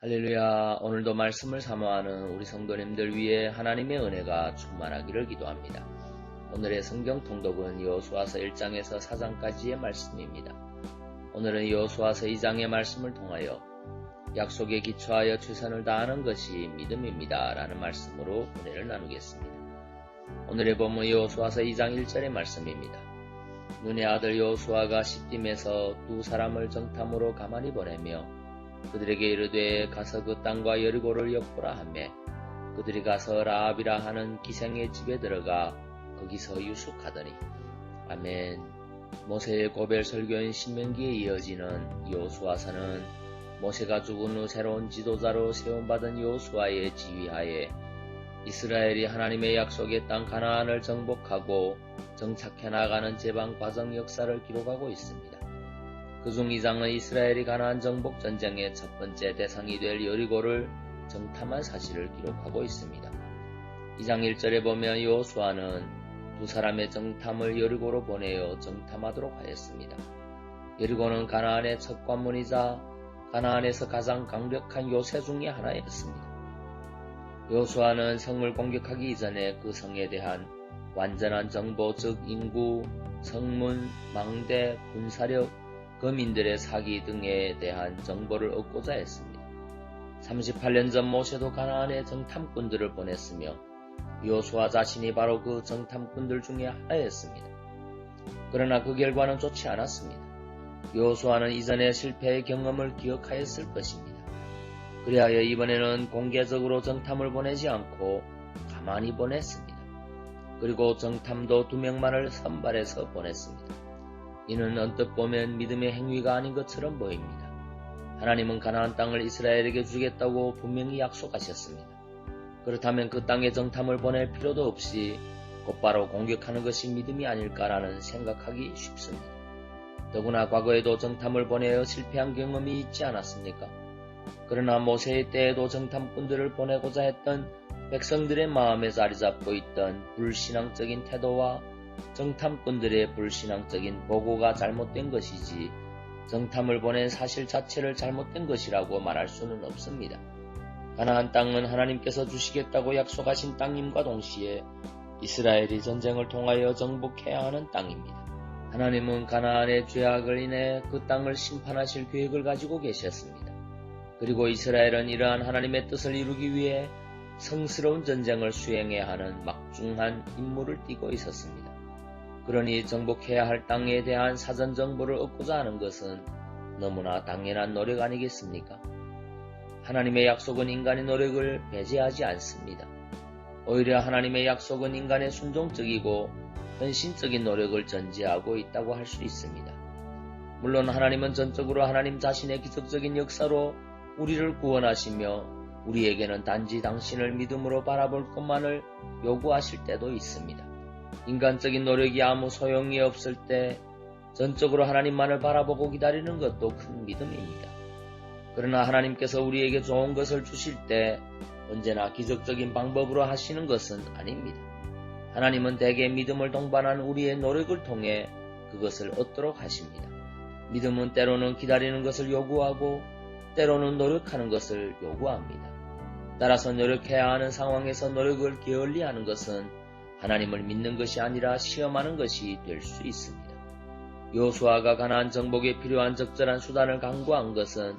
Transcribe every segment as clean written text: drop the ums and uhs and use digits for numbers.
할렐루야. 오늘도 말씀을 사모하는 우리 성도님들 위해 하나님의 은혜가 충만하기를 기도합니다. 오늘의 성경 통독은 여호수아서 1장에서 4장까지의 말씀입니다. 오늘은 여호수아서 2장의 말씀을 통하여 약속에 기초하여 최선을 다하는 것이 믿음입니다 라는 말씀으로 은혜를 나누겠습니다. 오늘의 본문 여호수아서 2장 1절의 말씀입니다. 눈의 아들 여호수아가 시딤에서 두 사람을 정탐으로 가만히 보내며 그들에게 이르되 가서 그 땅과 여리고를 엿보라 하매 그들이 가서 라합이라 하는 기생의 집에 들어가 거기서 유숙하더니. 아멘. 모세의 고별 설교인 신명기에 이어지는 여호수아서는 모세가 죽은 후 새로운 지도자로 세움받은 여호수아의 지휘하에 이스라엘이 하나님의 약속의 땅 가나안을 정복하고 정착해 나가는 제방 과정 역사를 기록하고 있습니다. 그중 2장은 이스라엘이 가나안 정복 전쟁의 첫 번째 대상이 될 여리고를 정탐한 사실을 기록하고 있습니다. 2장 1절에 보면 여호수아는 두 사람의 정탐을 여리고로 보내어 정탐하도록 하였습니다. 여리고는 가나안의 첫 관문이자 가나안에서 가장 강력한 요새 중의 하나였습니다. 여호수아는 성을 공격하기 이전에 그 성에 대한 완전한 정보, 즉 인구, 성문, 망대, 군사력, 거민들의 사기 등에 대한 정보를 얻고자 했습니다. 38년 전 모세도 가나안에 정탐꾼들을 보냈으며 여호수아 자신이 바로 그 정탐꾼들 중에 하나였습니다. 그러나 그 결과는 좋지 않았습니다. 여호수아는 이전의 실패의 경험을 기억하였을 것입니다. 그리하여 이번에는 공개적으로 정탐을 보내지 않고 가만히 보냈습니다. 그리고 정탐도 2명만을 선발해서 보냈습니다. 이는 언뜻 보면 믿음의 행위가 아닌 것처럼 보입니다. 하나님은 가나안 땅을 이스라엘에게 주겠다고 분명히 약속하셨습니다. 그렇다면 그 땅에 정탐을 보낼 필요도 없이 곧바로 공격하는 것이 믿음이 아닐까라는 생각하기 쉽습니다. 더구나 과거에도 정탐을 보내어 실패한 경험이 있지 않았습니까? 그러나 모세의 때에도 정탐꾼들을 보내고자 했던 백성들의 마음에 자리 잡고 있던 불신앙적인 태도와 정탐꾼들의 불신앙적인 보고가 잘못된 것이지 정탐을 보낸 사실 자체를 잘못된 것이라고 말할 수는 없습니다. 가나안 땅은 하나님께서 주시겠다고 약속하신 땅임과 동시에 이스라엘이 전쟁을 통하여 정복해야 하는 땅입니다. 하나님은 가나안의 죄악을 인해 그 땅을 심판하실 계획을 가지고 계셨습니다. 그리고 이스라엘은 이러한 하나님의 뜻을 이루기 위해 성스러운 전쟁을 수행해야 하는 막중한 임무를 띠고 있었습니다. 그러니 정복해야 할 땅에 대한 사전 정보를 얻고자 하는 것은 너무나 당연한 노력 아니겠습니까? 하나님의 약속은 인간의 노력을 배제하지 않습니다. 오히려 하나님의 약속은 인간의 순종적이고 헌신적인 노력을 전제하고 있다고 할 수 있습니다. 물론 하나님은 전적으로 하나님 자신의 기적적인 역사로 우리를 구원하시며 우리에게는 단지 당신을 믿음으로 바라볼 것만을 요구하실 때도 있습니다. 인간적인 노력이 아무 소용이 없을 때 전적으로 하나님만을 바라보고 기다리는 것도 큰 믿음입니다. 그러나 하나님께서 우리에게 좋은 것을 주실 때 언제나 기적적인 방법으로 하시는 것은 아닙니다. 하나님은 대개 믿음을 동반한 우리의 노력을 통해 그것을 얻도록 하십니다. 믿음은 때로는 기다리는 것을 요구하고 때로는 노력하는 것을 요구합니다. 따라서 노력해야 하는 상황에서 노력을 게을리하는 것은 하나님을 믿는 것이 아니라 시험하는 것이 될 수 있습니다. 여호수아가 가나안 정복에 필요한 적절한 수단을 강구한 것은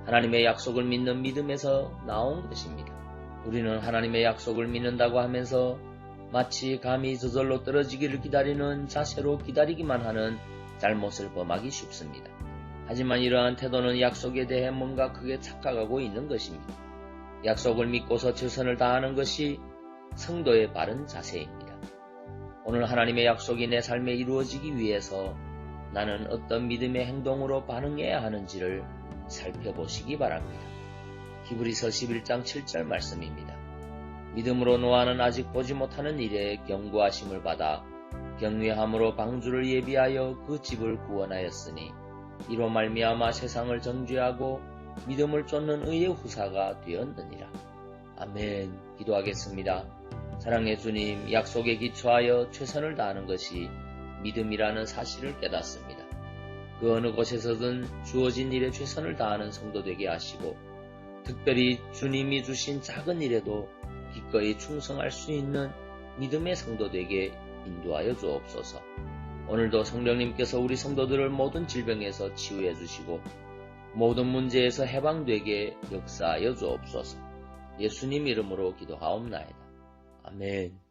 하나님의 약속을 믿는 믿음에서 나온 것입니다. 우리는 하나님의 약속을 믿는다고 하면서 마치 감이 저절로 떨어지기를 기다리는 자세로 기다리기만 하는 잘못을 범하기 쉽습니다. 하지만 이러한 태도는 약속에 대해 뭔가 크게 착각하고 있는 것입니다. 약속을 믿고서 최선을 다하는 것이 성도의 바른 자세입니다. 오늘 하나님의 약속이 내 삶에 이루어지기 위해서 나는 어떤 믿음의 행동으로 반응해야 하는지를 살펴보시기 바랍니다. 히브리서 11장 7절 말씀입니다. 믿음으로 노아는 아직 보지 못하는 일에 경고하심을 받아 경외함으로 방주를 예비하여 그 집을 구원하였으니 이로 말미암아 세상을 정죄하고 믿음을 쫓는 의의 후사가 되었느니라. 아멘. 기도하겠습니다. 사랑의 주님, 약속에 기초하여 최선을 다하는 것이 믿음이라는 사실을 깨닫습니다. 그 어느 곳에서든 주어진 일에 최선을 다하는 성도 되게 하시고 특별히 주님이 주신 작은 일에도 기꺼이 충성할 수 있는 믿음의 성도되게 인도하여 주옵소서. 오늘도 성령님께서 우리 성도들을 모든 질병에서 치유해 주시고 모든 문제에서 해방되게 역사하여 주옵소서. 예수님 이름으로 기도하옵나이다. 아멘.